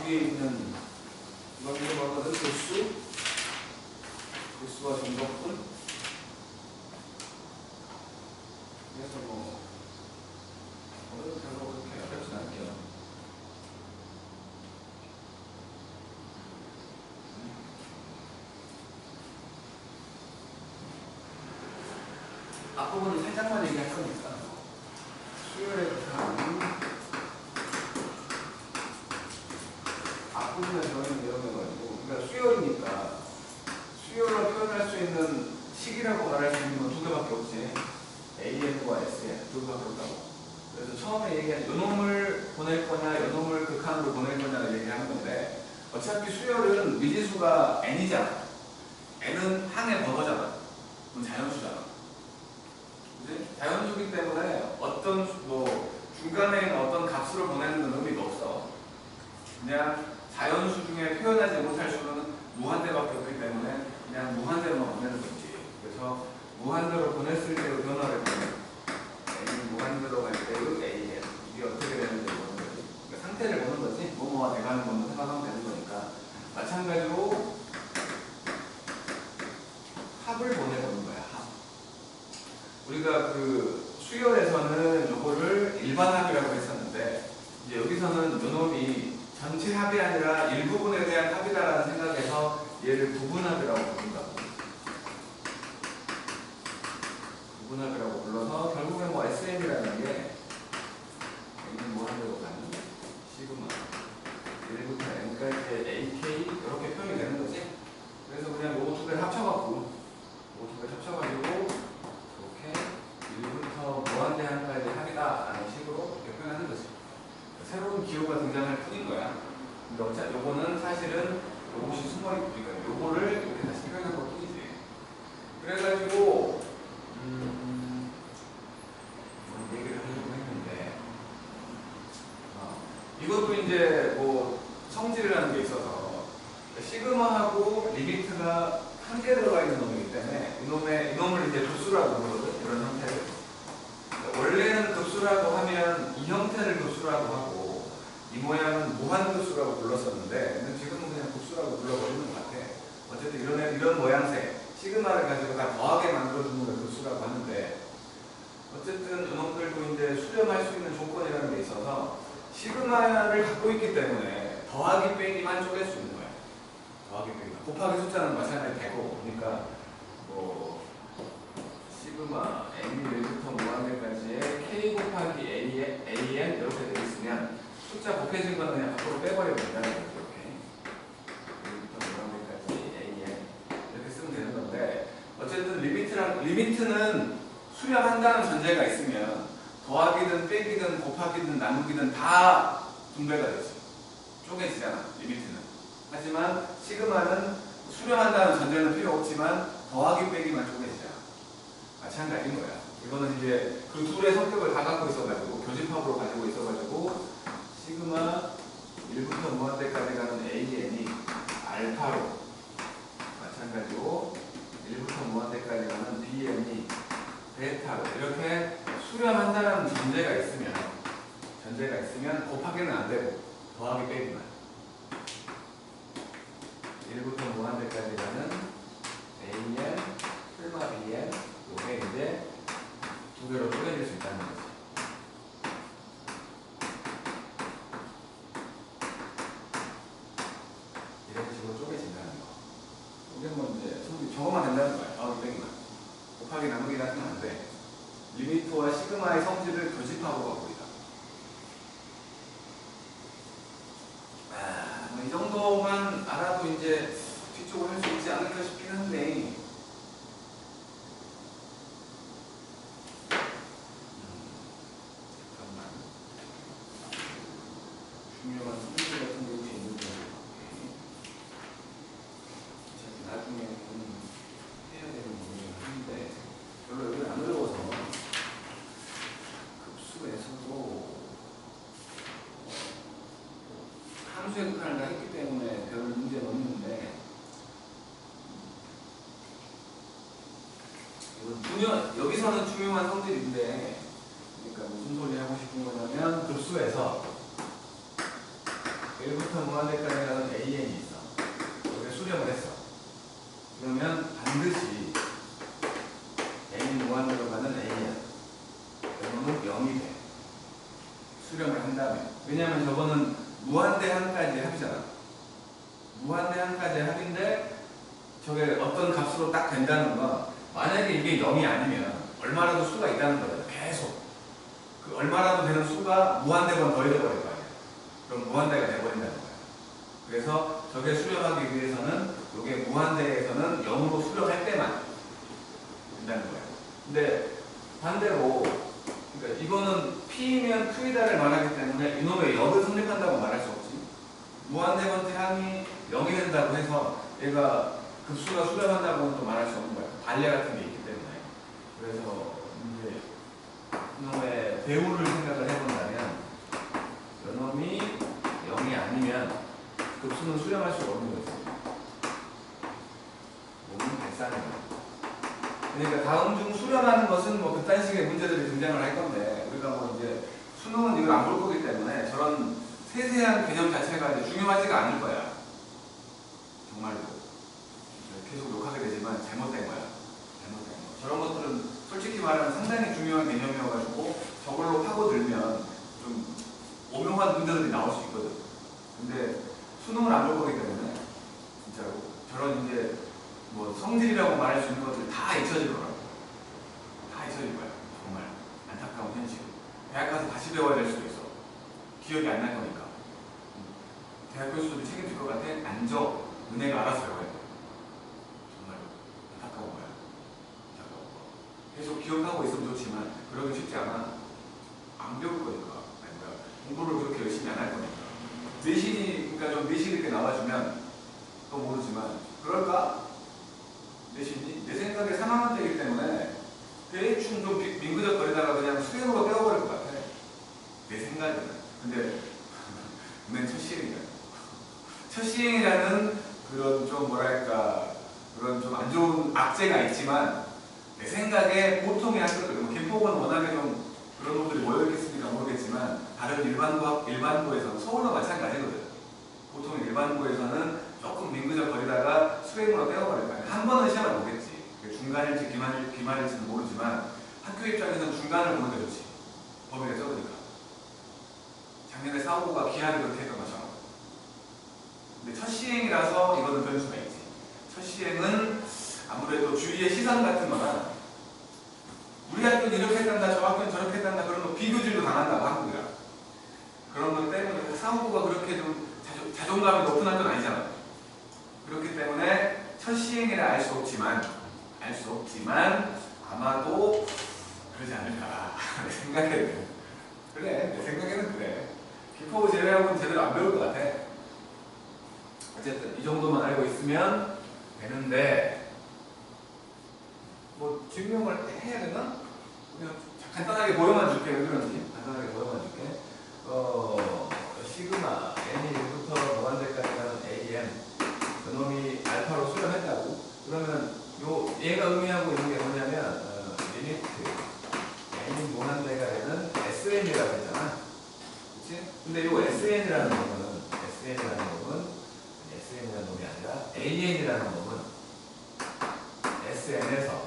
뒤에 있는 이건 이거 뭐거든? 급수와 정적분. 그래서 뭐 별로 그렇게 어렵진 않게요. 앞부분은 살짝만 얘기할 거니까 수열의 극한 앞부분에 들어있는 내용이어가지고, 그러니까 수열이니까 수열로 표현할 수 있는 식이라고 말할 수 있는 건 두 개밖에 없지. AN과 SN 두 개밖에 없다고. 그래서 처음에 얘기한 요놈을 보낼 거냐 요놈을 극한으로 보낼 거냐를 얘기하는 건데, 어차피 수열은 미지수가 n이잖아. n은 항의 번호잖아. 그럼 자연수잖아. 그치? 자연수기 때문에 어떤 뭐 중간에 있는 어떤 값으로 보내는 건 의미가 없어. 그냥 자연수 중에 표현하지 못할 수는 무한대밖에 없기 때문에 그냥 무한대로만 보내는 거지. 그래서 무한대로 보냈을 때의 변화를 보면 N이 무한대로 갈 때의 AN 이게 어떻게 되는지 보는 거지. 그러니까 상태를 보는 거지. 뭐뭐가 돼가는 것만 생각하면 되는 거니까. 마찬가지로 합을 보내보는 거야. 합. 우리가 그 수열에서는 요거를 일반합이라고 했었는데, 이제 여기서는 요놈이 전체 합이 아니라 일부분에 대한 합이다라는 생각에서 얘를 부분합이라고 부른다고. 부분합이라고 불러서 결국엔 뭐 SM이라는 게 N은 무한대로 가는 시그마 1부터 N까지 AK 이렇게 표현이 되는 거지. 그래서 그냥 요거 두 개를 합쳐가지고 이렇게 1부터 무한대한까지 합이다라는 식으로 이렇게 표현하는 거지. 새로운 기호가 등장할 뿐인 거야. 근데 어차피 요거는 사실은 요것이 숨어있으니까 요거를 이렇게 다시 표현한 것 뿐이지. 그래가지고 얘기를 하려고 했는데, 이것도 이제 뭐 성질이라는 게 있어서 시그마하고 리미트가 한 개 들어가 있는 놈이기 때문에 이놈을 이제 급수라고 부르거든. 이런 형태를. 원래는 급수라고 하면 이 형태를 급수라고 하고 이 모양은 무한급수라고 불렀었는데, 지금은 그냥 급수라고 불러버리는 것 같아. 어쨌든 이런 모양새 시그마를 가지고 다 더하게 만들어주는 걸 급수라고 하는데, 어쨌든 이놈들도 이제 수렴할 수 있는 조건이라는 게 있어서 시그마를 갖고 있기 때문에 더하기 빼기만 쪼갤 수 있는 거야. 더하기 빼기만. 곱하기 숫자는 마찬가지로 되고, 그러니까 뭐 시그마 n이 1부터 무한대까지의 k 곱하기 an 이렇게 되어 있으면 숫자 곱해진 거는 그냥 밖으로 빼버리면 된다는 거죠. 이렇게 1부터 무한대까지 an 이렇게 쓰면 되는 건데, 어쨌든 리미트는 수렴한다는 전제가 있으면 더하기든 빼기든 곱하기든 나누기든 다 분배가 되죠. 쪼개지잖아, 리미트는. 하지만 시그마는 수렴한다는 전제는 필요 없지만 더하기 빼기만 쪼개지잖아. 마찬가지인 거야. 이거는 이제 그 둘의 성격을 다 갖고 있어가지고 교집합으로 가지고 있어가지고 시그마 1부터 무한대까지 가는 AN이 알파로, 마찬가지로 1부터 무한대까지 가는 BN이 베타로 이렇게 수렴한다는 전제가 있으면 곱하기는 안 되고 더하기 빼기만. 1부터 무한대까지 가는 AN, 풀마 BN 요게 이제 두 개로 쪼개질 수 있다는 거지. 이런 식으로 쪼개진다는 거. 이게 뭐 이제 저거만 된다는 거야. 더하기 빼기만. 곱하기 나누기 같은 건 안 돼. 리미트와 시그마의 성질을 교집합으로 갖고 있다. 이 정도만 알아도 이제 뒤쪽을 할 수 있지 않을까 싶긴 한데, 잠깐만. 중요한 성질 같은 게 여기 있는데, 나중에 해야 되는 부분이긴 한데 별로 여기는 안 어려워서 급수에서도 함수의 극한을 다 했기 때문에 별 문제는 없는데, 여기서는 중요한 성질인데, 그러니까 무슨 소리 하고 싶은 거냐면 급수에서 1부터 무한대까지 가는 AN이 있어. 여기 수렴을 했어. 그러면 반드시 N이 무한대로 가는 AN 이거는 0이 돼. 수렴을 한다면. 왜냐하면 저거는 무한대 한까지 합이잖아. 무한대 한까지 합인데 저게 어떤 값으로 딱 된다는 건 만약에 이게 0이 아니면 얼마라도 수가 있다는 거잖아. 계속 그 얼마라도 되는 수가 무한대건 더해져 버릴 거 아니야. 그럼 무한대가 돼버린다는 거야. 그래서 저게 수렴하기 위해서는 이게 무한대에서는 0으로 수렴할 때만 된다는 거야. 근데 반대로 그러니까 이거는 P면 Q이다를 말하기 때문에 이놈의 역을 성립한다고 말할 수 없지. 무한대 번째 항이 0이 된다고 해서 얘가 급수가 수렴한다고는 또 말할 수 없는 거야. 반례 같은 게 있기 때문에. 그래서 이제 이놈의 배우를 생각을 해본다면 이놈이 0이 아니면 급수는 수렴할 수가 없는 거지. 몸은 발산해. 그러니까 다음 중 수렴하는 것은 뭐 그딴 식의 문제들이 등장을 할 건데 우리가 뭐 이제 수능은 이걸 안 볼 거기 때문에 저런 세세한 개념 자체가 이제 중요하지가 않을 거야. 정말로. 계속 욕하게 되지만 잘못된 거야. 잘못된 거. 저런 것들은 솔직히 말하면 상당히 중요한 개념이어가지고 저걸로 파고들면 좀 오묘한 문제들이 나올 수 있거든. 근데 수능을 안 볼 거기 때문에 진짜로 저런 이제 뭐 성질이라고 말할 수 있는 것들이 다 잊혀질 거라고. 다 잊혀질 거야. 정말 안타까운 현실. 대학 가서 다시 배워야 될 수도 있어. 기억이 안 날 거니까. 대학 교수들이 책임질 것 같아? 안 져. 은혜가 알아서 배워야 돼. 정말 안타까운 거야. 안타까운 거. 계속 기억하고 있으면 좋지만 그러기 쉽지 않아. 안 배울 거니까. 그러니까 공부를 그렇게 열심히 안 할 거니까. 내신이 그러니까 좀 내신 이렇게 나와주면 또 모르지만 그럴까? 내신이 내 생각에 3학년 때이기 때문에 대충 좀 민그적거리다가 그냥 수행으로 떼어버릴 것 같아. 내 생각에는. 근데 맨 첫 시행이야. 첫 시행이라는 그런 좀 뭐랄까 그런 좀 안 좋은 악재가 있지만 내 생각에 보통의 학교들 뭐 김포는 워낙에 좀 그런 놈들이 모여있겠습니까 모르겠지만 다른 일반고에서는 서울도 마찬가지거든. 보통 일반고에서는 조금 민그적거리다가 수행으로 떼어버릴 거야. 한 번은 시험을 보겠지. 중간일지 기말일지는 모르지만 학교 입장에서는 중간을 보는 게 좋지. 범위가 적으니까. 작년에 사고가 기하를 그렇게 했던 것처럼. 근데 첫 시행이라서 이거는 변수가 있지. 첫 시행은 아무래도 주위의 시선 같은 거나 우리 학교는 이렇게 했단다, 저 학교는 저렇게 했단다, 그런 거 비교질도 당한다고 한국이라. 그런 것 때문에 사고가 그렇게 좀 자존감이 높은 학교는 아니잖아. 그렇기 때문에 첫 시행이라 알 수 없지만 아마도 그러지 않을까. 내 생각에는. 그래, 내 생각에는 그래. 김포 제외하고는 제대로 안 배울 것 같아. 어쨌든 이 정도만 알고 있으면 되는데 뭐 증명을 해야 되나? 그냥 간단하게 보여만 줄게. 왜 그런지 간단하게 보여만 줄게. 시그마 n이 1부터 무한대까지 가는 an 그놈이 알파로 수렴했다고. 그러면 얘가 의미하고 있는 게 뭐냐면 리미트 n이 무한대가 되는 sn이라고 했잖아. 그치? 근데 요 sn이라는 놈은 sn이라는 놈이 아니라 an이라는 놈은 sn에서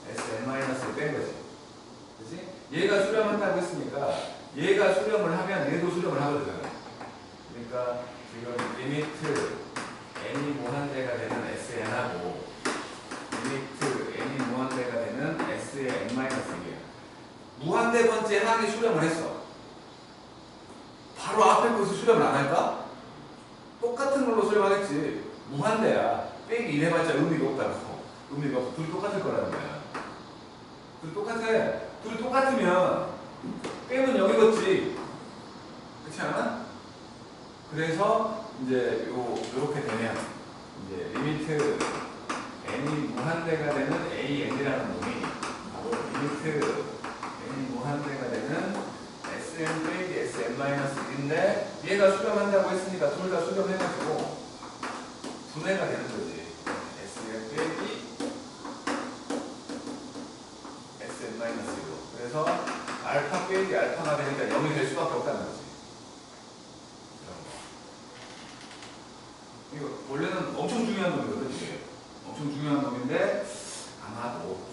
sn-을 뺀 거지. 그치? 얘가 수렴한다고 했으니까 얘가 수렴을 하면 얘도 수렴을 하거든. 그러니까 지금 리미트 n이 무한대가 되는 sn하고 리미트 n이 무한대가 되는 s의 n-1이야. 무한대 번째 항이 수렴을 했어. 바로 앞에 것을 수렴을 안 할까? 똑같은 걸로 수렴하겠지. 무한대야. 빼기 1 해봤자 의미가 없다고. 의미가 없어. 둘이 똑같을 거라는 거야. 둘이 똑같아. 둘이 똑같으면 빼면 여기겠지. 그렇지 않아? 그래서 이제 요렇게 되면 이제 리미트 n이 무한대가 되는 an이라는 놈이 리미트 n이 무한대가 되는 sn 빼기 sn-1인데 얘가 수렴한다고 했으니까 둘 다 수렴해가지고 분해가 되는 거지. sn 빼기 sn-1로. 그래서 알파 빼기 알파가 되니까 0이 될 수밖에 없다는 거지. 이거 원래는 엄청 중요한 놈이거든. 이게 엄청 중요한 놈인데 아마도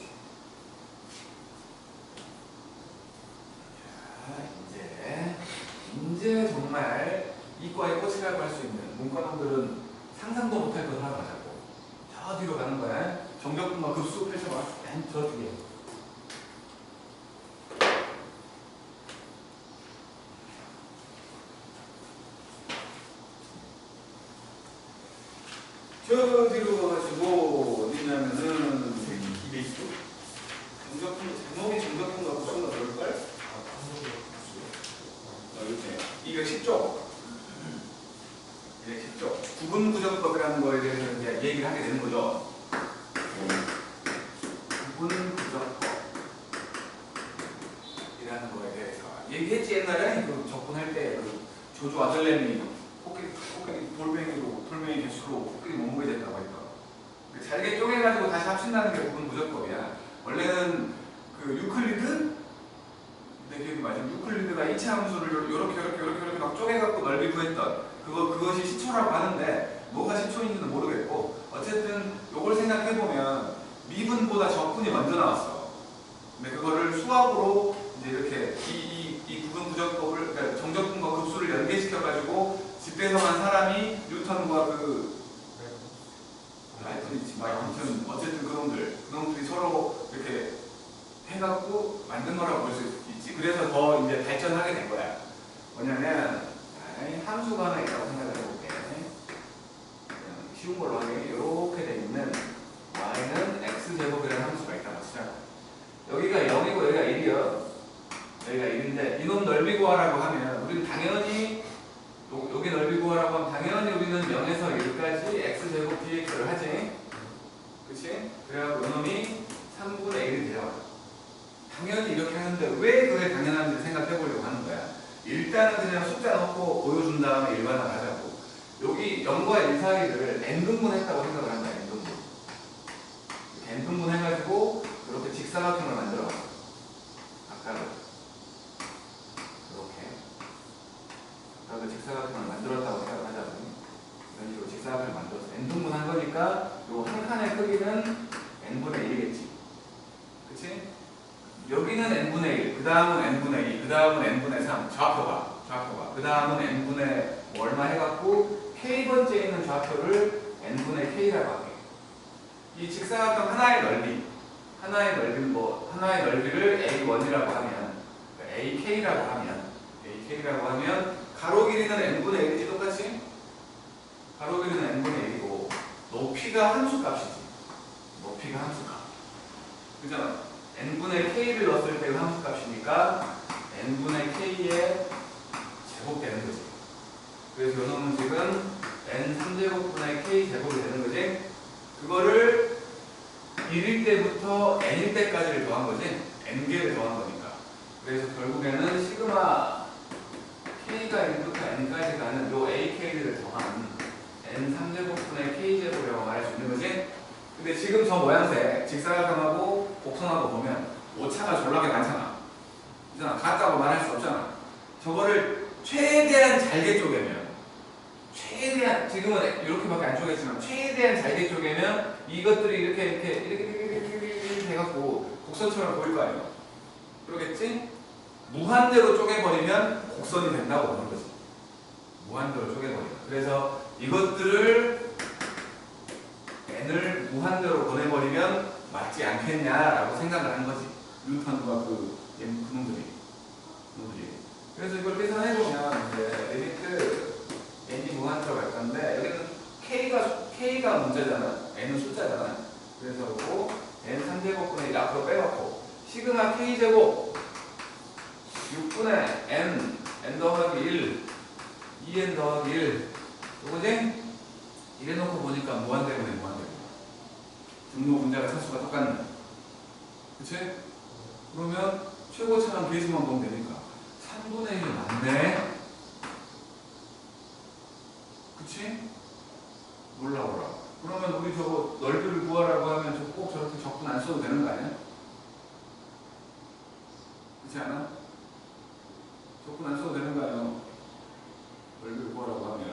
자, 이제 정말 이과에 꽂히라고 할 수 있는 문과놈들은 상상도 못할 걸 하러 가자고. 저 뒤로 가는 거야. 정적분과 급수 펼쳐봐. 맨 저쪽에. 저 뒤로 가가지고 어디냐면은 이베이스 정적분 제목이 정적분과 급수가 그럴걸? 이렇게 210조 210조 구분구정법이라는 거에 대해서 이제 얘기를 하게 되는 거죠. 구분구정법이라는 거에 대해서 얘기했지 옛날에 그 적분할 때 그 조조 아들렘이 코끼리 돌멩이 개수로 코끼리 몸무게 됐다고 했다. 잘게 쪼개가지고 다시 합친다는 게 구분구정법이야. 원래는 그 유클리드? 내 기억이 맞으면 유클리드가 이차 함수를 요렇게 막 쪼개갖고 넓이 구했던 그것이 시초라고 하는데 뭐가 시초인지는 모르겠고 어쨌든 요걸 생각해보면 미분보다 적분이 먼저 나왔어. 근데 그거를 수학으로 이제 이렇게 이 구분구정법을 그러니까 정적분과 급수를 연계시켜가지고 집배성한 사람이 뉴턴과 아무튼 어쨌든 그놈들이 서로 이렇게 해갖고 만든 거라고 볼 수 있지. 그래서 더 이제 발전하게 된 거야. 뭐냐면 함수가 하나 있다고 생각을 해볼게. 쉬운 걸로 하게 이렇게 돼 있는 y는 x제곱이라는 함수가 있다고 치자. 여기가 0이고 여기가 1이요. 여기가 1인데 이놈 넓이 구하라고 하면 우리는 당연히 여기 넓이 구하라고 하면 당연히 우리는 0에서 1까지 x제곱 dx를 하지. 그치? 그래갖고 이놈이 3분의 1이 돼요. 당연히 이렇게 하는데 왜 그게 당연한지 생각해 보려고 하는 거야. 일단은 그냥 숫자 넣고 보여준 다음에 일반화 하자고. 여기 0과 1 사이를 n등분 했다고 생각을 한다. n등분. n등분 해가지고 이렇게 직사각형을 만들어 봤어. 아까도 이렇게 아까도 직사각형을 만들었다고 생각을 하자고. 이런 식으로 직사각형을 만들어서 n등분 한 거니까 요 한 칸의 크기는 n분의 1이겠지. 그치? 여기는 n분의 1, 그 다음은 n분의 2, 그 다음은 n분의 3, 좌표가. 그 다음은 n분의 뭐 얼마 해갖고 k번째 있는 좌표를 n분의 k라고 하게. 이 직사각형 하나의 넓이를 a1이라고 하면, ak라고 하면 가로 길이는 n분의 1이지 똑같이? 가로 길이는 n분의 1이고 높이가 함수값이지. 높이가 함수값. 그잖아. n분의 k를 넣었을 때 함수값이니까 n분의 k에 제곱되는 거지. 그래서 이놈은 지금 n 3제곱분의 k 제곱이 되는 거지. 그거를 1일 때부터 n일 때까지를 더한 거지. n개를 더한 거니까. 그래서 결국에는 시그마 k가 1부터 n까지 가는 요 ak를 더한 n 3제곱분의 k제곱이라고 말할 수 있는 거지. 근데 지금 저 모양새 직사각형하고 곡선하고 보면 오차가 졸라게 많잖아. 그잖아. 같다고 말할 수 없잖아. 저거를 최대한 잘게 쪼개면, 지금은 이렇게밖에 안 쪼개지만 최대한 잘게 쪼개면 이것들이 이렇게 해갖고 곡선처럼 보일 거 아니에요. 그러겠지? 무한대로 쪼개버리면 곡선이 된다고 보는 거지. 무한대로 쪼개버리면. 그래서 이것들을 n을 무한대로 보내버리면 맞지 않겠냐라고 생각을 한 거지. 뉴턴과 그놈들이. 그래서 이걸 계산해보면 이제 리미트 n이 무한대로 갈 건데 여기는 k가 문제잖아. n은 숫자잖아. 그래서 그거 n 3제곱분의 1 앞으로 빼놓고 시그마 k제곱 6분의 n 더하기 1 2n 더하기 1 요거지? 이래놓고 보니까 무한대문에 등록 분자가 차수가 똑같네. 그치? 그러면 최고차랑 계수만 보면 되니까 3분의 1이 맞네? 그치? 몰라. 그러면 우리 저거 넓이를 구하라고 하면 저 꼭 저렇게 적분 안 써도 되는 거 아니야? 그렇지 않아? 적분 안 써도 되는 거 아니야? 넓이를 구하라고 하면.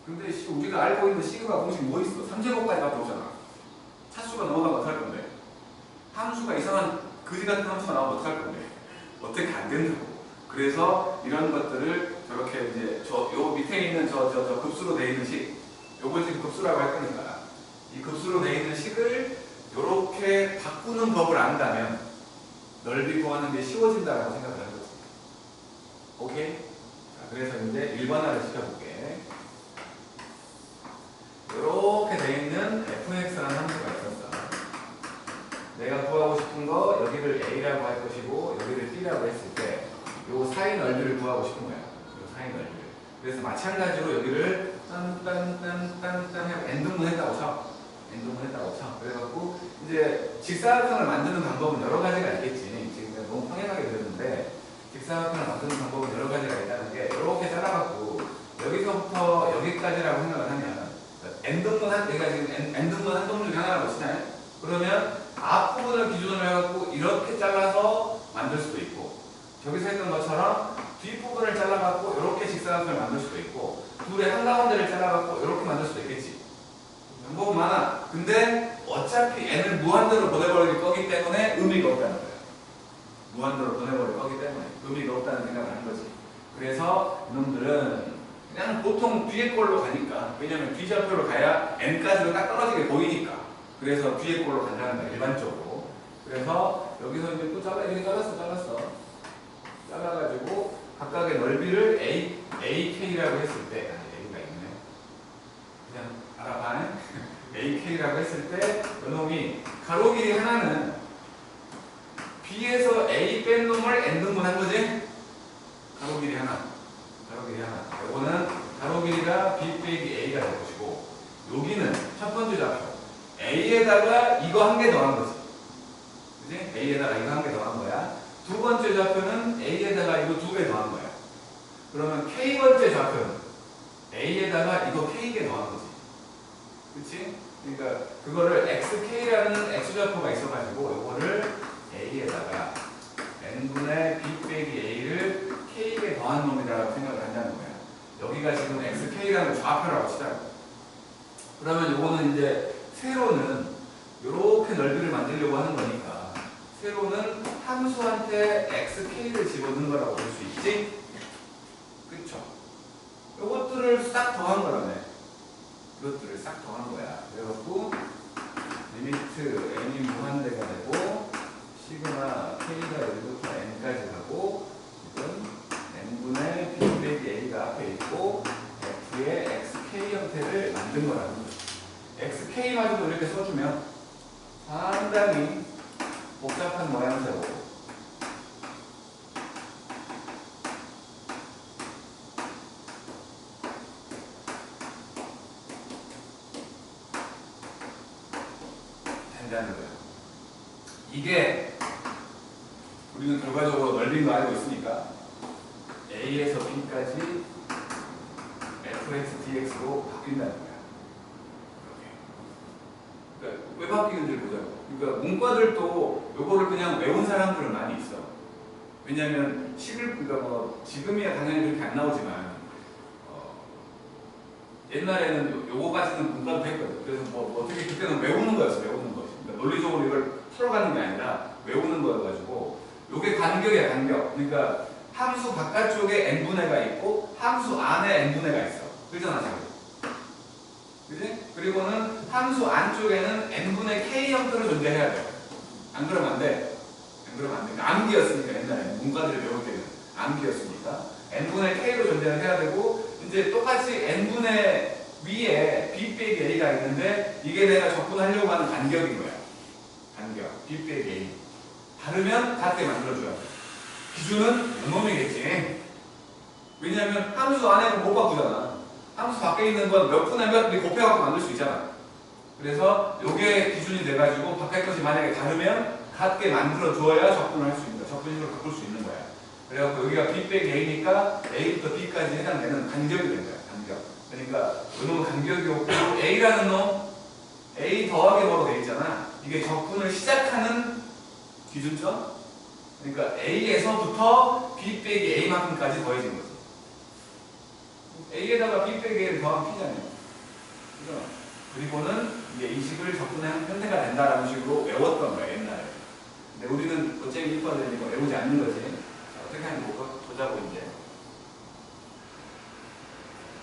근데 우리가 알고 있는 시그마 공식 뭐 있어? 3제곱까지밖에 없잖아. 차수가 넘어가면 어떡할 건데? 함수가 이상한 그지 같은 함수가 나오면 어떡할 건데? 어떻게 안 된다고. 그래서 이런 것들을 저렇게 이제 요 밑에 있는 저 급수로 되어 있는 식, 요걸 지금 급수라고 할 거니까 이 급수로 되어 있는 식을 요렇게 바꾸는 법을 안다면 넓이 구하는 게 쉬워진다라고 생각을 하는 거지. 오케이? 자, 그래서 이제 일반화를 시켜볼게. 이렇게 되어 있는 fx라는 함수가 있었어. 내가 구하고 싶은 거 여기를 a라고 할 것이고 여기를 b라고 했을 때 요 사이 넓이를 구하고 싶은 거야. 요 사이 넓이를. 그래서 마찬가지로 여기를 딴딴딴딴딴 하고 n등분 했다고 쳐. n등분 했다고 쳐. 그래갖고 이제 직사각형을 만드는 방법은 여러 가지가 있겠지. 지금 내가 너무 평행하게 들었는데 직사각형을 만드는 방법은 여러 가지가 있다는 게 이렇게 잘라갖고 여기서부터 여기까지라고 생각을 하면 n등분 한, 내가 지금 n등분 한 동 중에 하나라고 치나요? 그러면 앞부분을 기준으로 해갖고 이렇게 잘라서 만들 수도 있고 저기서 했던 것처럼 뒷부분을 잘라갖고 이렇게 직사각형을 만들 수도 있고 둘의 한가운데를 잘라갖고 이렇게 만들 수도 있겠지. 방법은 많아. 근데 어차피 n을 무한대로 보내버릴 거기 때문에 의미가 없다는 거야. 무한대로 보내버릴 거기 때문에 의미가 없다는 생각을 한 거지. 그래서 이놈들은 그냥 보통 뒤에 걸로 가니까, 왜냐면 뒤좌표로 가야 n까지도 딱 떨어지게 보이니까, 그래서 뒤에 걸로 간다는 거야, 일반적으로. 그래서 여기서 이제 또 이렇게 잘랐어. 잘라가지고 각각의 넓이를 ak라고 했을 때, a가 있네. 그냥 알아봐. ak라고 했을 때 이놈이 가로 길이 하나는 b에서 a 뺀 놈을 n등분 한 거지? 가로 길이 하나. 요거는 가로 길이가 b 빼기 a가 될 것이고, 여기는 첫 번째 좌표 a에다가 이거 한 개 더한 거지. 그지? a에다가 이거 한 개 더한 거야. 두 번째 좌표는 a에다가 이거 두 개 더한 거야. 그러면 k번째 좌표는 a에다가 이거 k개 더한 거지. 그치? 그러니까 그거를 xk라는 x좌표가 있어가지고 요거를 a에다가 n분의 b 빼기 a를 k개 더한 놈이라고 생각을 한다는 거야. 여기가 지금 xk라는 좌표라고 치자고. 그러면 요거는 이제 세로는 요렇게 넓이를 만들려고 하는 거니까 세로는 함수한테 xk를 집어넣은 거라고 볼 수 있지? 그쵸? 요것들을 싹 더한 거라네. 이것들을 싹 더한 거야. 그래갖고 리미트 n이 무한대가 되고 시그마 k가 여기부터 n까지 가고 지금 n분의 b 빼기 a가 앞에 있고 f의 xk 형태를 만든 거라는 거죠. xk마저도 이렇게 써주면 상당히 복잡한 모양새로 된다는 거예요. 이게 우리는 결과적으로 넓인 거 알고 있으니까 a에서 b까지 fx dx로 바뀐다는 거야. 그러니까 왜 바뀌는지를 보자고. 그러니까 문과들도 요거를 그냥 외운 사람들은 많이 있어. 왜냐면 그러니까 뭐 지금이야 당연히 그렇게 안 나오지만 옛날에는 요거까지는 문과도 했거든. 그래서 뭐 어떻게 그때는 외우는 거였어. 그러니까 논리적으로 이걸 풀어가는 게 아니라 외우는 거여가지고 요게 간격이야, 간격. 그러니까 함수 바깥쪽에 n분의 가 있고 함수 안에 n분의 가 있어. 그러잖아 지금. 그지? 그리고는 함수 안쪽에는 n분의 k 형태로 존재해야 돼. 안 그러면 안 돼. 암기였으니까 옛날에 문과들이 배울 때는 암기였으니까 n분의 k로 존재를 해야 되고, 이제 똑같이 n분의 위에 b 빼기 a가 있는데 이게 내가 접근하려고 하는 간격인 거야. 간격 b 빼기 a. 다르면 같게 만들어줘야 돼. 기준은 이놈이겠지. 왜냐하면 함수 안에 못 바꾸잖아. 함수 밖에 있는 건 몇 분의 몇 곱해갖고 만들 수 있잖아. 그래서 요게 기준이 돼가지고 바깥 것이 만약에 다르면 같게 만들어줘야 접근을 할 수 있는 거야. 접근식으로 바꿀 수 있는 거야. 그래갖고 여기가 b 빼기 a니까 a부터 b까지 해당되는 간격이 된 거야. 간격. 그러니까 이놈은 간격이 없고 a라는 놈 a 더하기 뭐로 돼 있잖아. 이게 접근을 시작하는 기준점. 그러니까 a에서부터 b 빼기 a만큼까지 더해진 거지. A에다가 B 빼기 A를 더하면 P잖아요. 그죠? 그리고는 이제 이 식을 적분의 형태가 된다라는 식으로 외웠던 거야, 옛날에. 근데 우리는 어차피 1번 되니까 외우지 않는 거지. 자, 어떻게 하는지 보자고, 이제.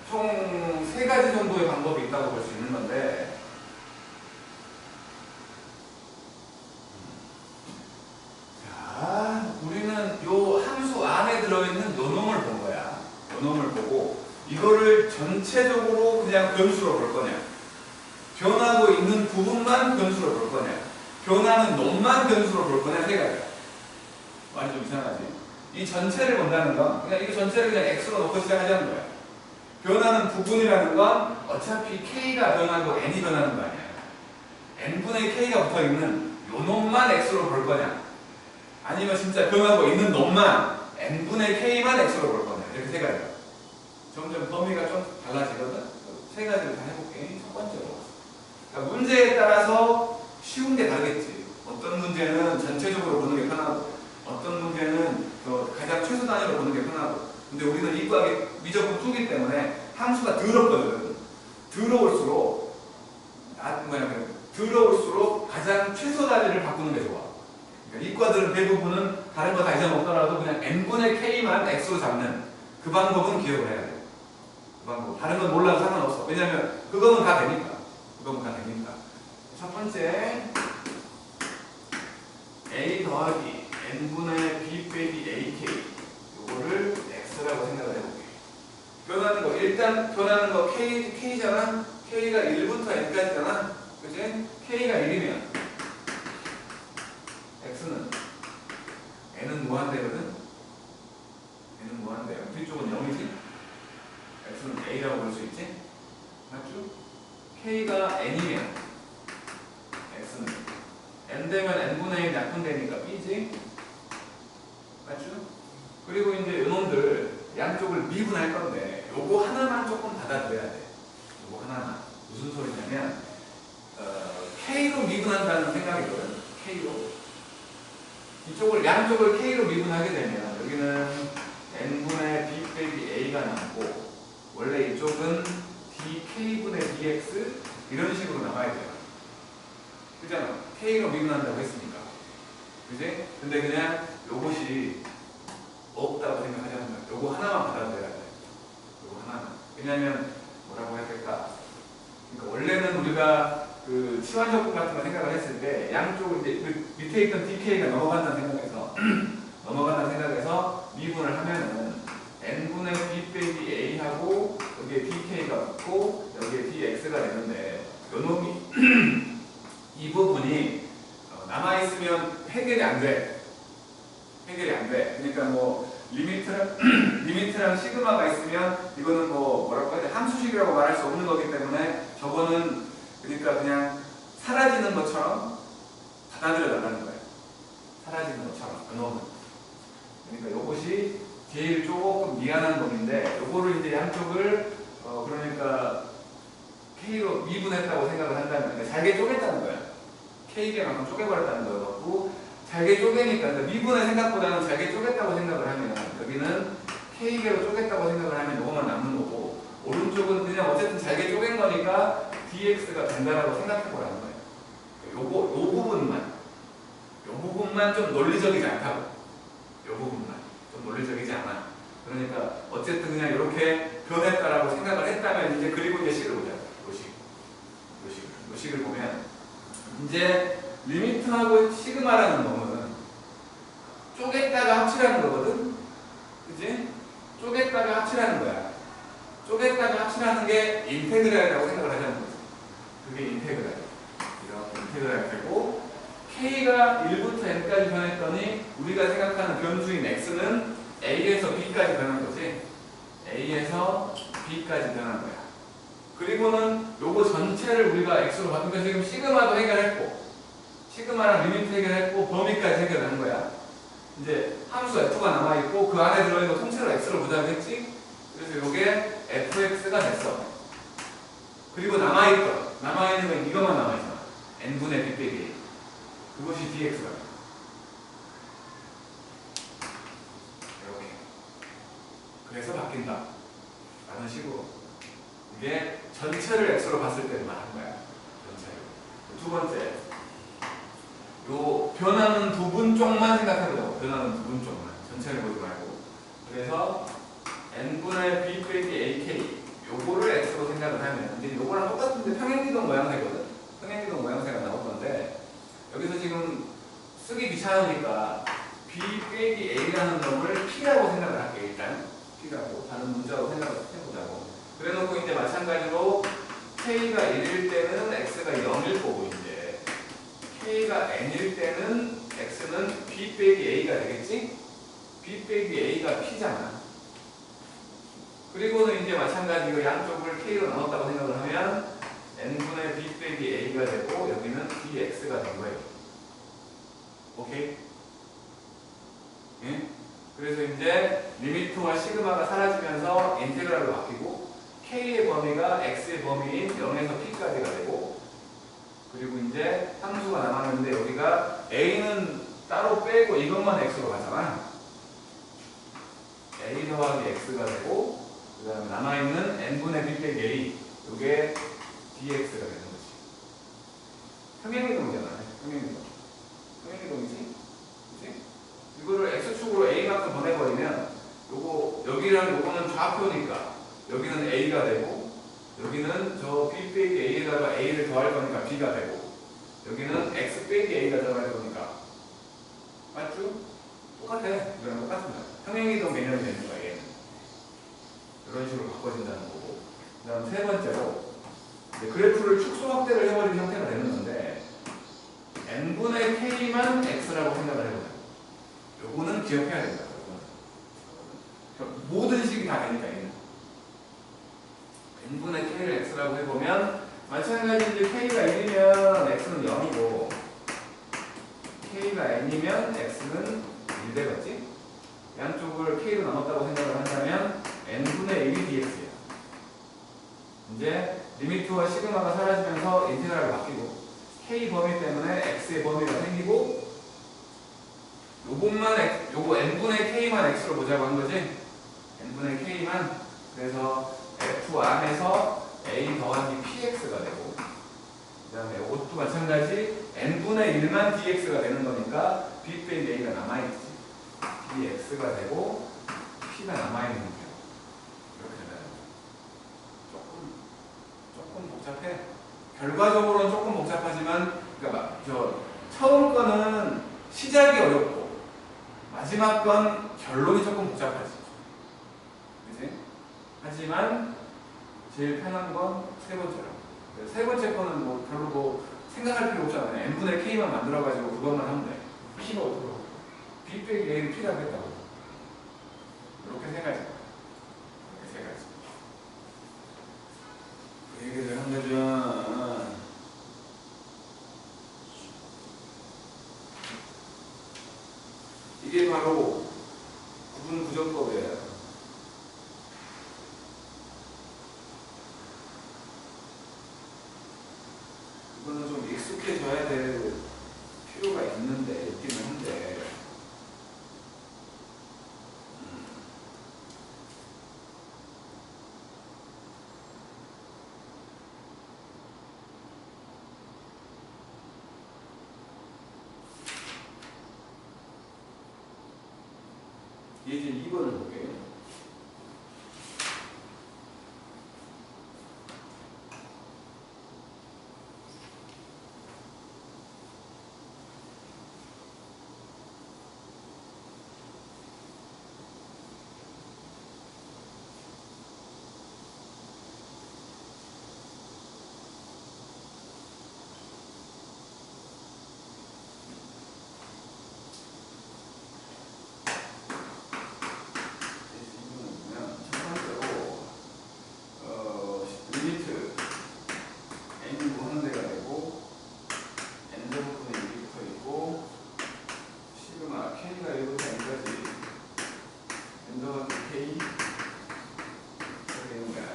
총 3가지 정도의 방법이 있다고 볼 수 있는 건데, 자, 우리는 요 함수 안에 들어있는 요 놈을 본 거야. 요 놈을 보고, 이거를 전체적으로 그냥 변수로 볼 거냐, 변하고 있는 부분만 변수로 볼 거냐, 변하는 놈만 변수로 볼 거냐, 3가지야. 말이 좀 이상하지? 이 전체를 본다는 건 그냥 이거 전체를 그냥 x로 놓고 시작하자는 거야. 변하는 부분이라는 건 어차피 k가 변하고 n이 변하는 거 아니야. n분의 k가 붙어있는 요 놈만 x로 볼 거냐, 아니면 진짜 변하고 있는 놈만 n분의 k만 x로 볼 거냐, 이렇게 3가지야. 점점 범위가 좀 달라지거든. 3가지를 다 해볼게. 첫 번째로, 그러니까 문제에 따라서 쉬운 게 다르겠지. 어떤 문제는 전체적으로 보는 게 편하고, 어떤 문제는 가장 최소 단위로 보는 게 편하고. 근데 우리는 이과학이 미적분 2기 때문에 함수가 더럽거든. 더러울수록 가장 최소 단위를 바꾸는 게 좋아. 그러니까 이과들은 대부분은 다른 거 다 잊어먹더라도 그냥 n분의 k만 x로 잡는 그 방법은 기억을 해야 돼. 그 방법. 다른 건 몰라도 상관없어. 왜냐면 그거는 다 되니까. 첫 번째, a 더하기 n분의 b 빼기 ak, 요거를 x라고 생각을 해볼게. 변하는 거, 일단 변하는 거 k잖아. k가 1부터 n까지잖아. 그치? k가 1이면 x는 n은 무한대거든. n은 무한대야. 뒤쪽은 0이지. x는 a라고 볼 수 있지. 맞죠? k가 n이면 x는 n 되면 n분의 1 약분되니까 b지. 맞죠? 그리고 이제 이놈들 양쪽을 미분할 건데 요거 하나만 조금 받아들여야 돼. 요거 하나만. 무슨 소리냐면 k로 미분한다는 생각이거든. k로. 이쪽을 양쪽을 k로 미분하게 되면 여기는 n분의 b 빼기 a가 남고, 원래 이쪽은 dk분의 dx 이런 식으로 나와야 돼요. 그잖아. k로 미분한다고 했으니까. 그지? 근데 그냥 요것이 없다고 생각하자는 거야. 요거 하나만 받아들여야 돼. 요거 하나만. 왜냐면 뭐라고 해야 될까? 그러니까 원래는 우리가 그 치환적분 같은 거 생각을 했을 때 양쪽을 이제 그 밑에 있던 dk가 넘어간다는 생각에서 미분을 하면은 n분의 b 빼기 a하고 여기에 dk가 붙고 여기에 dx가 되는데, 요 놈이 이 부분이 남아있으면 해결이 안 돼. 그러니까 뭐 리미트랑 시그마가 있으면 이거는 뭐라고 해야 돼? 함수식이라고 말할 수 없는 거기 때문에 저거는 그러니까 그냥 사라지는 것처럼 받아들여 달라는 거예요. 사라지는 것처럼, 그 놈은. 그러니까 요것이 제일 조금 미안한 놈인데, 요거를 이제 양쪽을 그러니까 k로 미분했다고 생각을 한다면, 그러니까 잘게 쪼갰다는 거야. k개만큼 쪼개버렸다는 거였고, 잘게 쪼개니까, 그러니까 미분의 생각보다는 잘게 쪼갰다고 생각을 하면, 여기는 k개로 쪼갰다고 생각을 하면 요것만 남는 거고, 오른쪽은 그냥 어쨌든 잘게 쪼갠 거니까 dx가 된다라고 생각해보라는 거예요. 요 부분만 좀 논리적이지 않다고. 요 부분만 좀 논리적이지 않아. 그러니까 어쨌든 그냥 이렇게 변했다라고 생각을 했다면, 이제 그리고 이제 식을 보자. 요 식을 보면 이제 리미트하고 시그마라는 놈은 쪼갰다가 합치라는 거거든. 그치? 쪼갰다가 합치라는 거야. 쪼갰다가 합치라는 게 인테그랄이라고 생각을 하자는 거지. 그게 인테그랄. 이렇게 인테그랄 되고, k가 1부터 n까지 변했더니 우리가 생각하는 변수인 x는 a에서 b까지 변한 거지. a에서 b까지 변한 거야. 그리고는 요거 전체를 우리가 x로 바꾸니까 지금 시그마도 해결했고, 시그마랑 리미트 해결했고, 범위까지 해결한 거야. 이제 함수 f가 남아있고, 그 안에 들어있는 거 통째로 x로 보자고 했지. 그래서 요게 fx가 됐어. 그리고 남아있는 건 이것만 남아있잖아. n분의 b 빼기. 그것이 dx가. 이렇게. 그래서 바뀐다. 라는 식으로. 이게 전체를 x로 봤을 때만 한 거야. 전체를. 두 번째, 요 변하는 부분 쪽만 생각해보자고. 변하는 부분 쪽만. 전체를 보지 말고. 그래서 n분의 b 빼기 ak 요거를 x로 생각을 하면 이제 요거랑 똑같은데 평행이동 모양새거든. 평행이동 모양새가 나올 건데 여기서 지금 쓰기 귀찮으니까 b 빼기 a라는 놈을 p라고 생각을 할게. 일단 p라고 다른 문자로 생각을 해보자고. 그래놓고 이제 마찬가지로 k가 1일 때는 x가 0일 거고 이제 k가 n일 때는 x는 b 빼기 a가 되겠지? b 빼기 a가 p잖아. 그리고는 이제 마찬가지로 양쪽을 k로 나눴다고 생각을 하면 n분의 b 빼기 a가 되고 여기는 dx가 된 거예요. 오케이? 예? 그래서 이제 리미트와 시그마가 사라지면서 인테그랄로 바뀌고 k의 범위가 x의 범위인 0에서 p까지가 되고 그리고 이제 함수가 남았는데 여기가 a는 따로 빼고 이것만 x로 가잖아. a 더하기 x가 되고 그 다음에 남아있는 n분의 b 빼기 a 이게 dx가 되는 거지. 평행이동이잖아. 평행이동. 평행이동이지? 그치? 이거를 x축으로 a만큼 보내버리면 요거 여기랑 요거는 좌표니까 여기는 a가 되고 여기는 저 b 빼기 a에다가 a를 더할 거니까 b가 되고 여기는 x 빼기 a가 들어갈 거니까 맞죠? 똑같아. 이거랑 똑같은 거야. 평행이동 개념이 되는 거야. 얘는. 이런 식으로 바꿔진다는 거고. 그 다음 세 번째로 이제 그래프를 축소 확대를 해버리는 형태가 되는 건데 n분의 k만 x라고 생각을 해보자. 요거는 기억해야 된다. 모든 식이 다 되니까 얘는. n분의 k를 x라고 해보면 마찬가지로 k가 1이면 x는 0이고 k가 n이면 x는 1 되겠지? 양쪽을 k로 나눴다고 생각을 한다면 n분의 1이 dx야. 이제 리미트와 시그마가 사라지면서 인테그랄이 바뀌고 k 범위 때문에 x의 범위가 생기고 요거 n분의 k만 x로 보자고 한 거지? n분의 k만. 그래서 f 안에서 a 더하기 px가 되고 그 다음에 이것도 마찬가지 n분의 1만 dx가 되는 거니까 b 빼기 a가 남아있지. dx가 되고 p가 남아있는 형태로 이렇게 되는 거야. 조금 복잡해. 결과적으로는 조금 복잡하지만 그러니까 저 처음 거는 시작이 어렵고 마지막 건 결론이 조금 복잡하지. 그치? 하지만 제일 편한 건 세 번째로. 세 번째 거는 뭐 별로 뭐 생각할 필요 없잖아요. n분의 k만 만들어가지고 그것만 하면 돼. p가 어떻게 b 빼기 a를 p라고 했다고. 이렇게 세 가지. 이렇게 세 가지. 그 얘기를 한 거죠. 이게 바로 구분 구정법이에요. 이거는 좀 익숙해져야 될 필요가 있기는 한데 이제 2번을 볼게요. 리미트 n이 뭐 하는 데가 되고 n제곱분의 1부터 있고 시그마 k가 1부터 n까지 n 더하기 k 이렇게 되는 거야.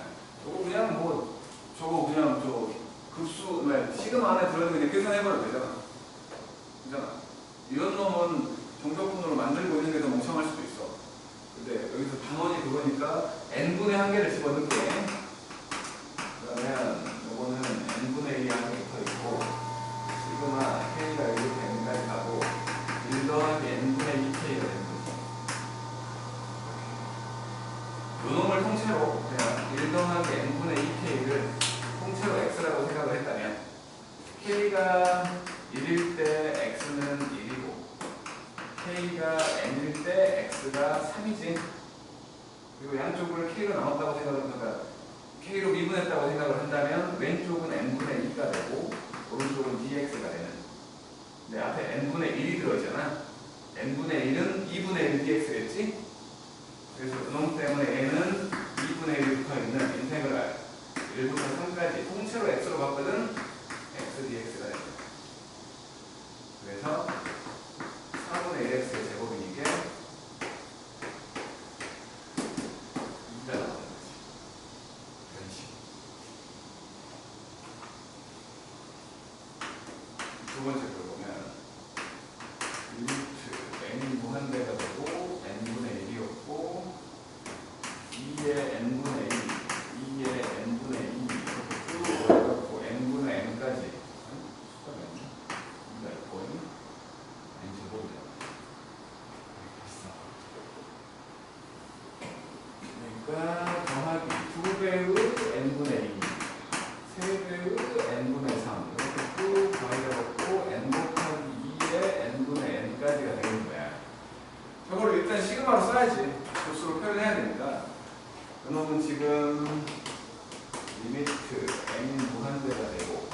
저거 그냥 뭐 저거 그냥 저 급수 시그마 안에 들어있는 거 그냥 계산해버려도 되잖아. 그잖아. 이런 놈은 정적분으로 만들고 있는 게 더 멍청할 수도 있어. 근데 여기서 단원이 그거 집어넣으니까 n분의 1개를 집어넣게. 그러면 요거는 n분의 1이 한개 붙어있고 시그마 k가 이렇게 n까지 가고 1 더하기 n분의 2k가 되는 거지. 요놈을 통째로 그냥 1 더하기 n분의 2k를 통째로 x라고 생각을 했다면 k가 1일 때 x는 1이고 k가 n일 때 x가 3이지. 그리고 양쪽을 k로 나눴다고 생각을 하니까 k로 미분했다고 생각을 한다면 왼쪽은 n분의 2가 되고 오른쪽은 dx가 되는. 근데 앞에 n분의 1이 들어있잖아. n분의 1은 2분의 1 dx겠지? 그래서 그놈 때문에 n은 2분의 1이 붙어있는 인테그랄 1부터 3까지 통째로 x로 바꾸든 x dx가 됩니다. 그래서 4분의 1x의 제곱이니 이게 2가 나오는 거지. 이런 식. 두 번째 걸 보면 리미트 n이 무한대가 되고 n분의 1이었고 2의 n분의 1, 2의 n분의 2 이렇게 쭉 올라갔고 n분의 n까지 수가 있나? 2가 있고 n 제곱이다. 그러니까 더하기 2배의 n분의 2, 3배의 n분의 3 이렇게 쭉 더해져갖고 n 곱하기 2의 n분의 n까지가 되는 거야. 저걸 일단 시그마로 써야지. 조수로 표현해야 되니까. 그놈은 지금 리미트 n이 무한대가 되고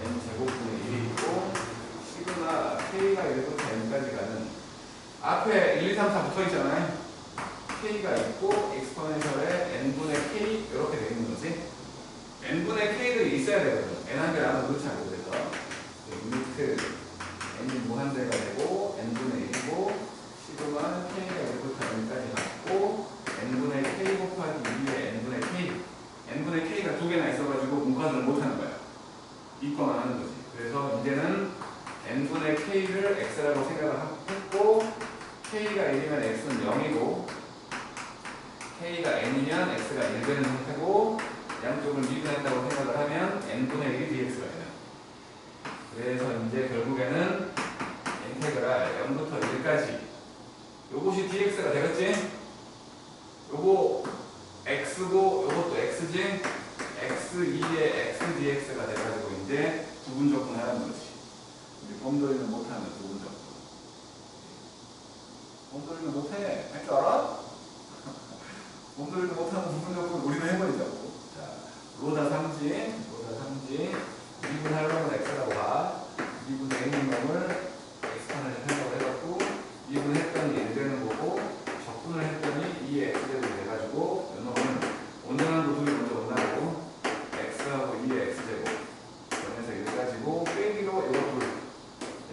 n 제곱분의 1이 있고 시그마 k가 1부터 n까지 가는 앞에 1, 2, 3, 4 붙어있잖아요. k가 있고 익스포넨셜에 n분의 k 이렇게 되어 있는 거지. n분의 k들이 있어야 되거든. n 한 개를 아무 넣지 않고. 그래서 리미트 n이 무한대가 되고 n분의 1이고 시그마 k가 1부터 n까지 갔고 n분의 k 곱하기 2의 n분의 k. n분의 k가 두 개나 있어가지고 분간을 못하는 거야. 이과만 하는 거지. 그래서 이제는 n분의 k를 x라고 생각을 했고 k가 1이면 x는 0이고 k가 n이면 x가 1되는 형태고 양쪽을 미분했다고 생각을 하면 n분의 1이 dx가 되는. 그래서 이제 결국에는 인테그랄 0부터 1까지 요것이 dx가 되겠지? 요거 x고 요것도 x지? x2의 x dx가 돼가지고 이제 부분적분 하는 거지. 우리 곰돌이는 못하는 부분적분. 곰돌이는 못해. 할 줄 알아? 곰돌이는 못하는 부분적분 우리는 해버리자고. 자, 로다 3지, 로다 3지. 2분 하려면 x라고 봐. 2분 a는 놈을 x판을 생각을 해갖고 2분 했더니 1 되는 거고 적분을 했더니 2의 x제곱이 돼가지고 이놈은 온전한 도둑이 먼저 온다고 x하고 2의 x제곱 그래서 1 가지고 빼기로 이것도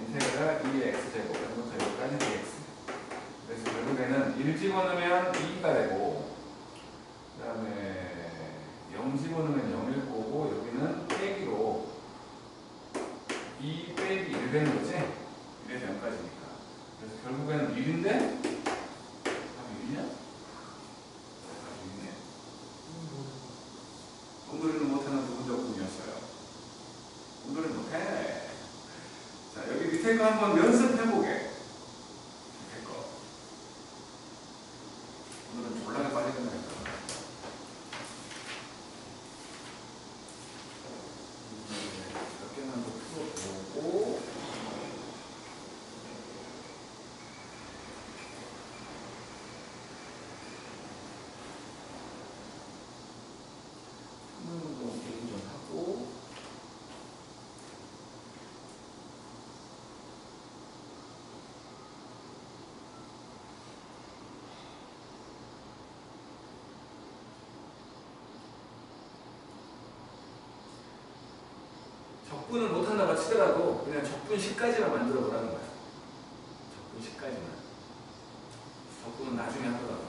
인테그랄 2의 x제곱 0부터 1까지 dx. 그래서 결국에는 1 집어넣으면 2가 되고 그 다음에 0 집어넣으면 0일 거고 여기는 빼기로 2 빼기 1 되는 거지? 1에서 0까지니까. 그래서 결국에는 1인데 답이 1이냐? 답이 1이네. 곰돌이는 못하는 부분적분이었어요. 곰돌이는 못해. 자, 여기 밑에 거 한번 연습해보게. 밑에 거. 오늘은 졸라게 빠지겠나니까. 몇 개만 더 풀어보고 운동 얘기 좀 하고 적분을 못한다고 치더라도 그냥 적분 10까지만 만들어 보라는 거야. 적분 10까지만. 적분은 나중에 하더라도.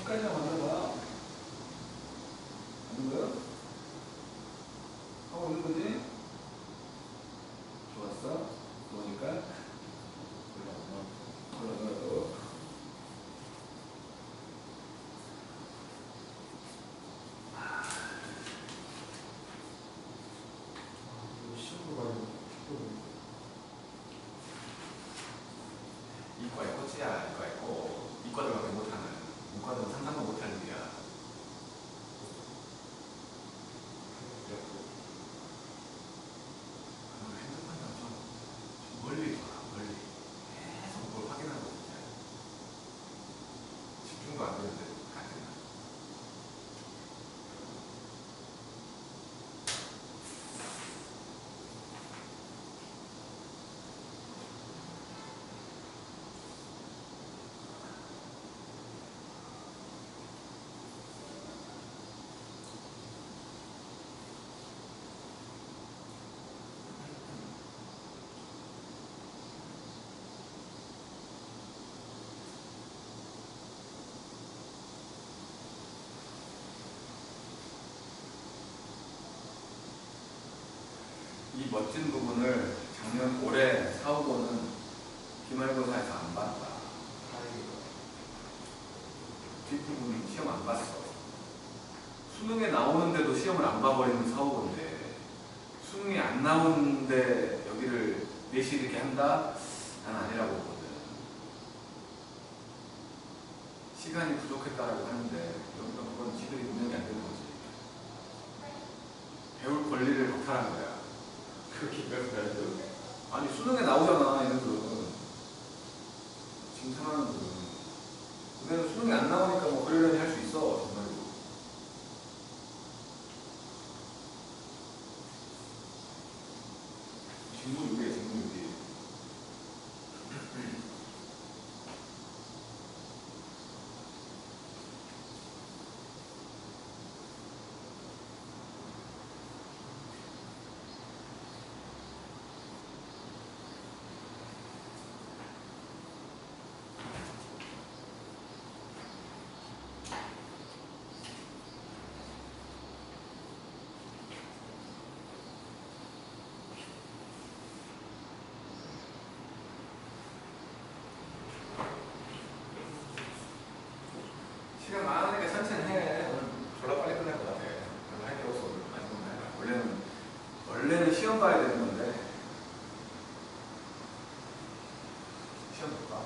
끝까지만 만들어봐. 하는 거야? 하고 있는 거지? 좋았어? 좋으니까? 올라가고. 이과의 꽃이야, 이과의 꽃. 이과들밖에 못하는, 문과들은 상상도 못할 일이야. 핸드폰이랑 좀 멀리 돌아, 멀리. 계속 뭘 확인하고 있냐. 집중도 안 되는데, 안 된다. 이 멋진 부분을 올해 4, 5번은 기말고사에서 안 봤다. 뒷부분 시험 안 봤어. 수능에 나오는데도 시험을 안 봐버리는 4, 5번인데 수능이 안 나오는데 여기를 내시 이렇게 한다? 난 아니라고 보거든. 시간이 부족했다라고 하는데 여기가 그건 지들이 운영이 안 되는 거지. 배울 권리를 박탈한 거야. 그렇게 배워야죠. 아니 수능에 나오잖아 얘네들은. 지금 상황은 근데 수능이 안 나오니까 뭐 그러려니 할 수 있어 정말로. 직무유기야 직무유기. 시간 많으니까 천천히 해. 오늘 졸라 빨리 끝날 것 같아. 별로 할 게 없어. 원래는 시험 봐야 되는 건데. 시험 볼까?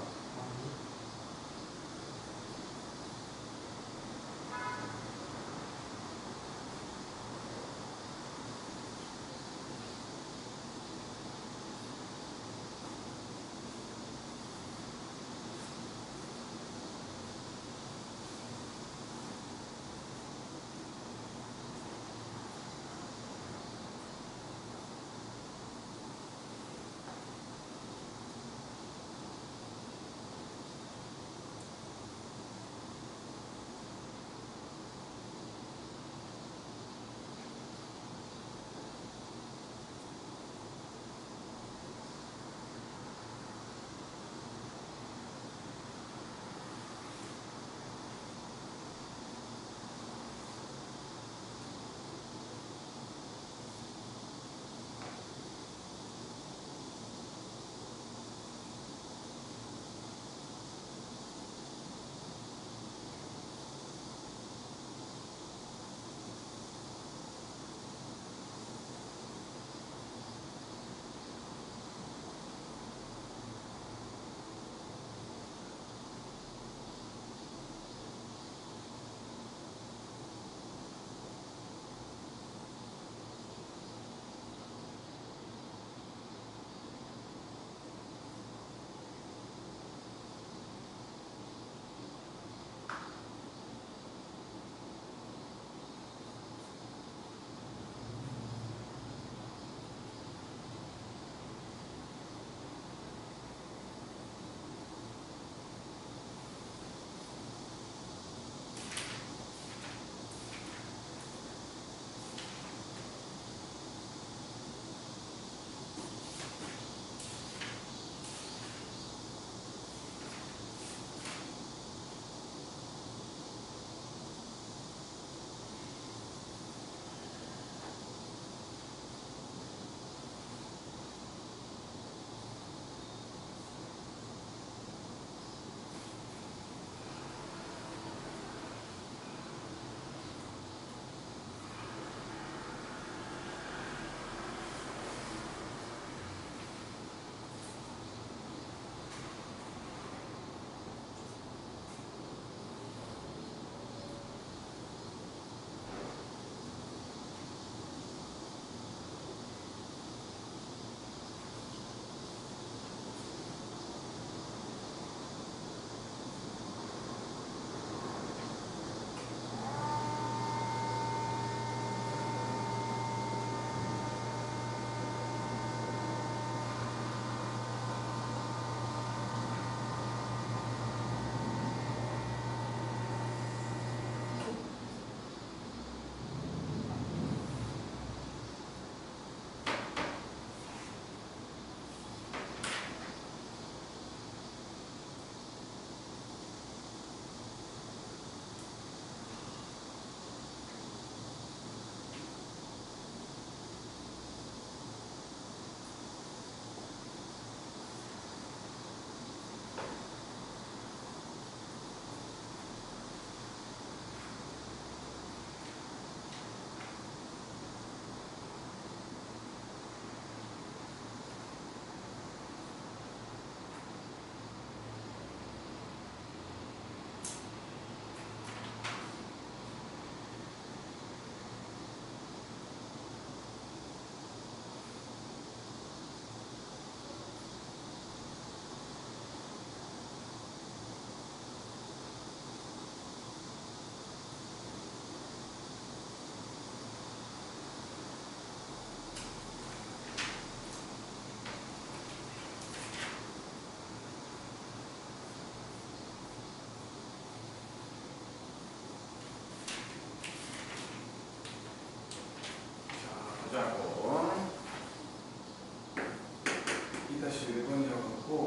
1-1번이어갖고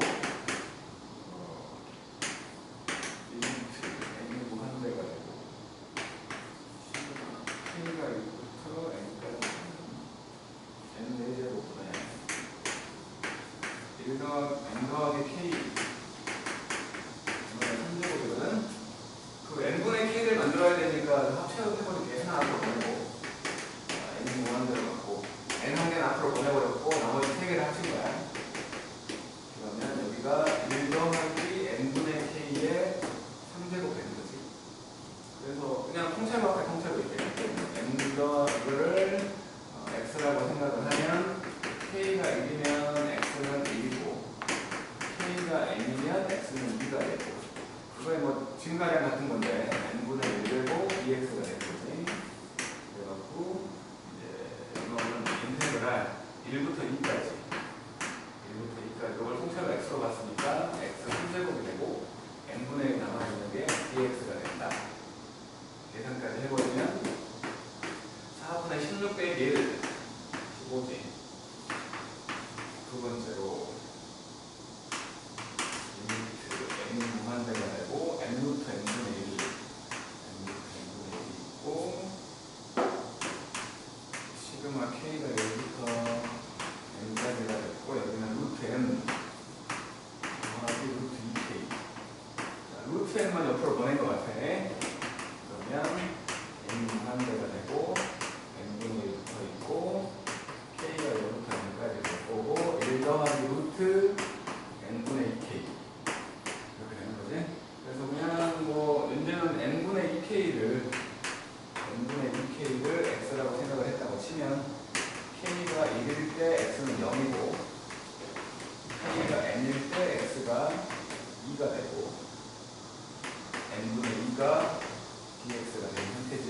리미트 n이 무한대가 되고 k가 1부터 n까지 n 4제곱분에 1 n 더하기 k 이번에 3제곱이거든. 그 n분의 k를 만들어야 되니까 합쳐해버리게 하나 앞으로 보내고 n이 무한대로 갖고 n 한 개는 앞으로 보내버렸고 나머지 3개를 합친 거야. 그러면 여기가 1 더하기 n분의 k의 3제곱 되는 거지. 그래서 그냥 통째로 앞에 통째로 이렇게 n 더를 x라고 생각을 하면 k가 1이면 x는 1이고 k가 n이면 x는 2가 되고 그거에 뭐 증가량 같은 건데 n분의 1 되고 dx가 되는 거지. 그래갖고 이제 이거는 인테그랄 1부터 2까지 1부터 2까지 이걸 통째로 x로 봤으니까 x 3제곱이 되고 n분의 1 남아있는 게 dx가 된다. 계산까지 해버리면 4분의 16 빼기 1 15지. 두 번째로 리미트 n이 무한대가 되고 n부터 n분의 1 있고 시그마 k가 1부터 n까지가 됐고 여기는 루트 n 더하기 루트 2k. 자, 루트 n만 옆으로 보낸 것 같아. 그러면 n이 무한대가 되고 n분의 1 붙어 있고 k가 1부터 n까지 될 거고 1 더하기 루트 n분의 2k 이렇게 되는 거지. 그래서 그냥 뭐 문제는 n분의 2k를 x라고 생각을 했다고 치면 k가 1일 때 x는 0이고 k가 n일 때 x가 2가 되고 n분의 2가 dx가 되는 형태지.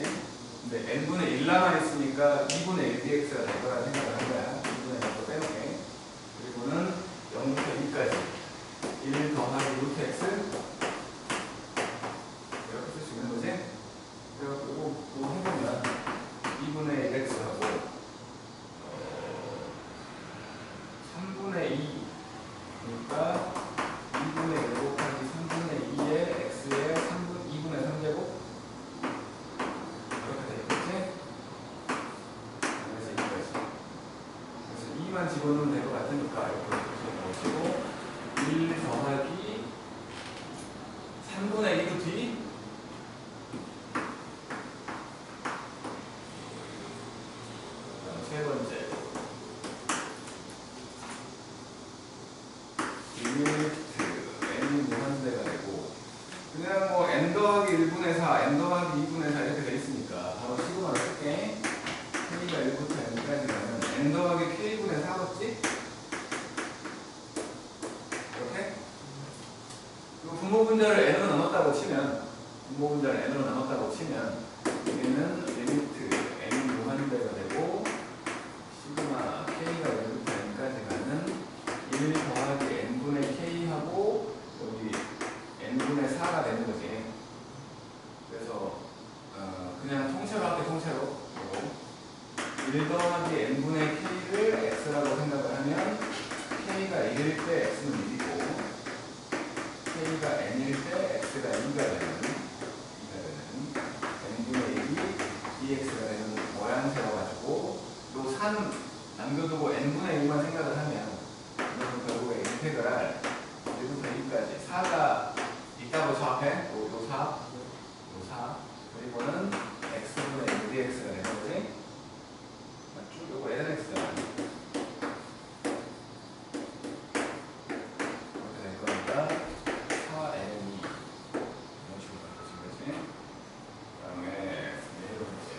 근데 n분의 1 남아있으니까 2분의 1 dx가 될 거라 생각을 한 거야. 2분의 1도 빼놓게. 그리고는 0부터 2까지 1 더하기 루트 x 이렇게 쓸 수 있는 거지. 그래갖고 이거 해보면 2분의 1x하고 3분의 2 그러니까 2분의 1 곱하기 3분의 2의 x의 2분의 3제곱 이렇게 되겠지? 그래서 이거지. 그래서 2만 집어넣으면 될 것 같으니까 이렇게 넣으시고 1 더하기 3분의 2도 뒤 세 번째 리미트 n이 무한대가 되고 그냥 뭐 n 더하기 1분의 4, n 더하기 2분의 4 이렇게 돼 있으니까 바로 시그마를 쓸게. k가 1부터 n까지 가면 n 더하기 k분의 4겠지? 이렇게? 그리고 분모분자를 n으로 나눴다고 치면 여기는 리미트 n이 무한대가 되고 시그마 k가 1부터 n까지 가는 1 더하기 n분의 k하고 여기 n분의 4가 되는 거지. 그래서 그냥 통째로 할게. 통째로 1 더하기 n분의 k를 x라고 생각을 하면 k가 1일 때 x는 1이고 k가 n일 때 x가 2가 되는 n분의 1이 dx가 되는 모양새여가지고 요 산 남겨두고 n분의 1만 생각을 하면 이거는 결국에 인테그랄 1부터 2까지 4가 있다고 저 앞에 요 4 그리고는 x분의 1 dx가 되는 거지. 쭉 요거 lnx잖아. 이렇게 될 거니까 4n이 이런 식으로 바꿔진 거지. 그 다음에 네 번째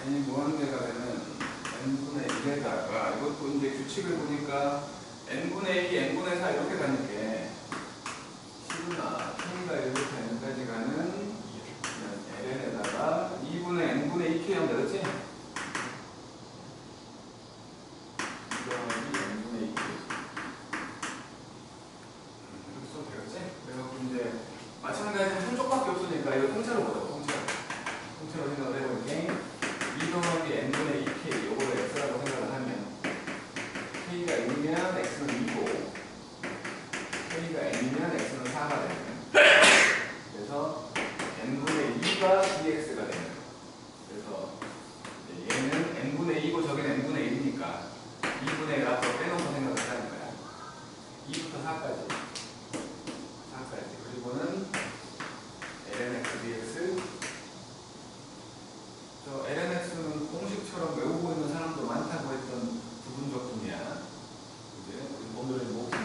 n이 무한대가 되면 n분의 1에다가 이것도 이제 규칙을 보니까 n분의 2, n분의 4 이렇게 가는 게 시그마 k가 1부터 n까지 가는 ln에다가 2분의 n분의 2k x가 되는. 그래서 얘는 n분의 2고 저기는 n분의 1이니까 2분의 1 앞서 빼놓고 생각을 하는 거야. 2부터 4까지. 4까지. 그리고는 ln x dx. 저 ln x는 공식처럼 외우고 있는 사람도 많다고 했던 부분적분이야. 이제 오늘의 모습은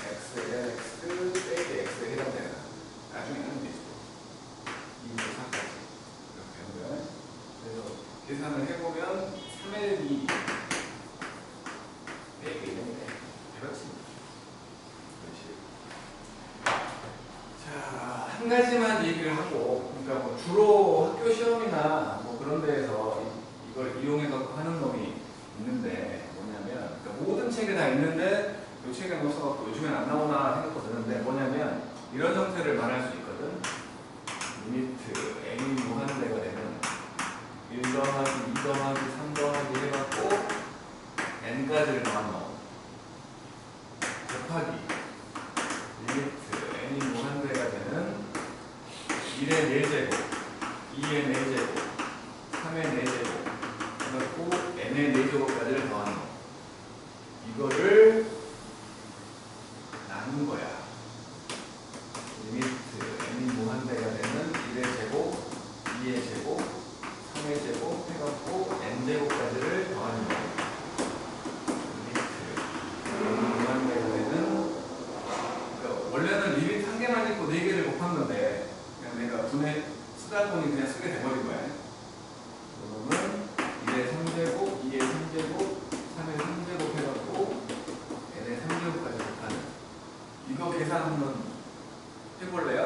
x ln x 빼기 x에 해당되는. 나중에 하는 게 있어. 2부터 4까지. 이렇게 하는 거야. 그래서 계산을 해보면 3L 2 빼기 1인데 그렇지. 자, 한 가지만 얘기를 하고, 그러니까 뭐 주로 학교 시험이나 뭐 그런 데에서 이걸 이용해서 하는 놈이 있는데 뭐냐면, 그러니까 모든 책에 다 있는데 이 책에 못 써갖고 요즘엔 안 나오나 생각도 드는데 뭐냐면 이런 형태를 말할 수 있거든. 리미트 n이 무한대가 되는 1 더하기 2 더하기 3 더하기 해갖고 n까지를 더한 놈 곱하기 리미트 n이 무한대가 되는 1의 4제곱, 2의 4제곱, 3의 4제곱 그래갖고 n의 4제곱까지를 더한 놈 이거를 나눈 거야. 리미트 n이 무한대가 되는 1의 제곱, 2의 제곱, 3의 제곱 해갖고 n제곱까지를 더하는 거. 리미트 n이 무한대가 되는, 그러니까 원래는 리미트 한 개만 있고 4개를 곱한 건데 그냥 내가 분해 쓰다 보니 그냥 쓰게 돼버린 거야. 그러면 1의 3제곱, 2의 3제곱, 3의 3제곱 해갖고 n의 3제곱까지 곱하는. 이거 계산 한번 해볼래요?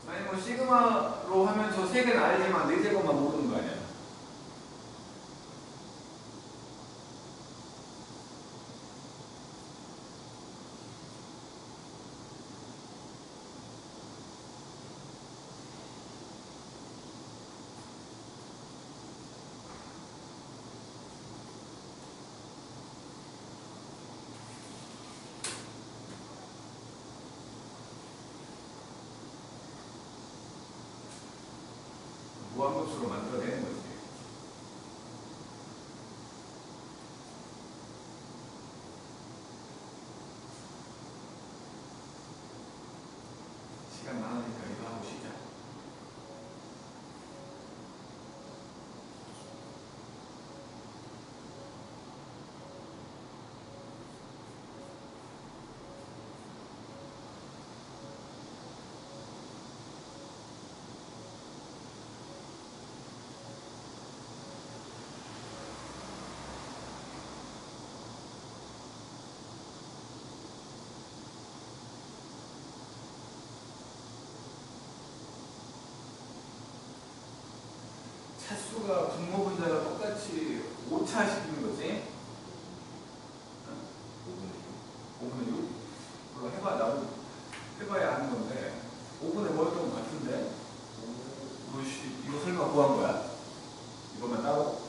아니 뭐 시그마로 하면 저 3개는 알지만 4제곱만 모르는 거 아니야? 무한급수로 만들어내는 거지. 시간 많으니까 이거 하고 시작. 차수가 분모분자가 똑같이 5차식인 거지? 5분의 6? 그거 해봐, 나도 해봐야 아는 건데 5분의 뭐였던 것 같은데? 이거 설마 구한 거야? 이거만 따로?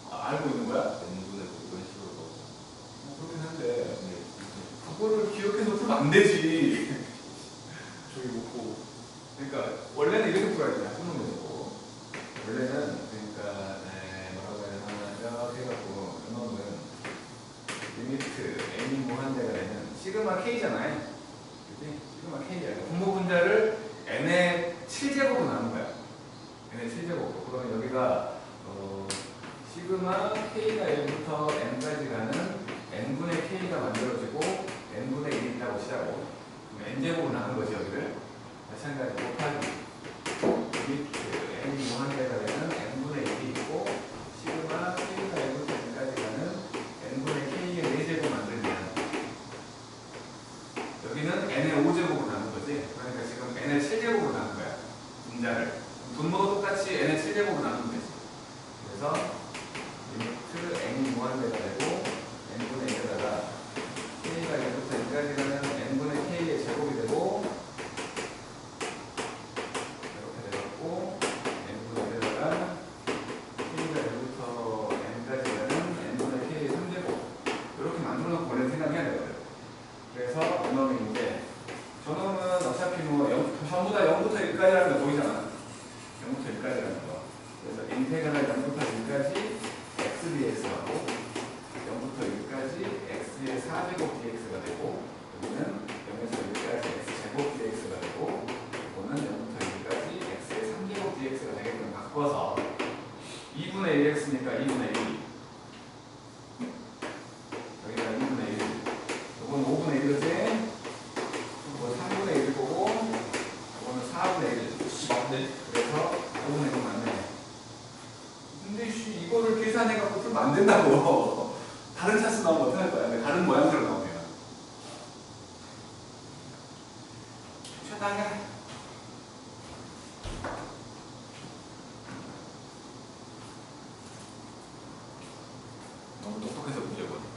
알고 있는 거야? n분의 이런 식으로 그렇긴 한데 그거를 기억해 놓으면 안 되지. 저기 놓고 그러니까 원래는 이렇게 풀어야 돼. 수능에서 원래는 그러니까 뭐라고 해야 되나 해갖고 이놈은 리미트 n이 무한대가 되는 시그마 k잖아요. 그치? 시그마 k야. 분모분자를 n의 7제곱으로 나눈 거야. n의 7제곱으로. 그러면 여기가 시그마 k가 1부터 n까지 가는 n분의 k가 만들어지고 n분의 1이 있다고 치자고. 그럼 n제곱으로 나눈 거지 여기를. 마찬가지 곱하기 리미트 n이 무한대가 되는 n분의 1이 있고 시그마 k가 1부터 n까지 가는 n분의 k의 4제곱 만들면 여기는 n의 5제곱으로 나눈 거지. 그러니까 지금 n의 7제곱으로 나눈 거야. 분자를. 분모도 똑같이 n의 7제곱으로 나누면 되지. 그래서 리미트 n이 무한대가 된다고. 다른 차수 나오면 어떡할 거야? 근데 다른 모양새로 나오면. 최단해. 너무 똑똑해서 문제거든.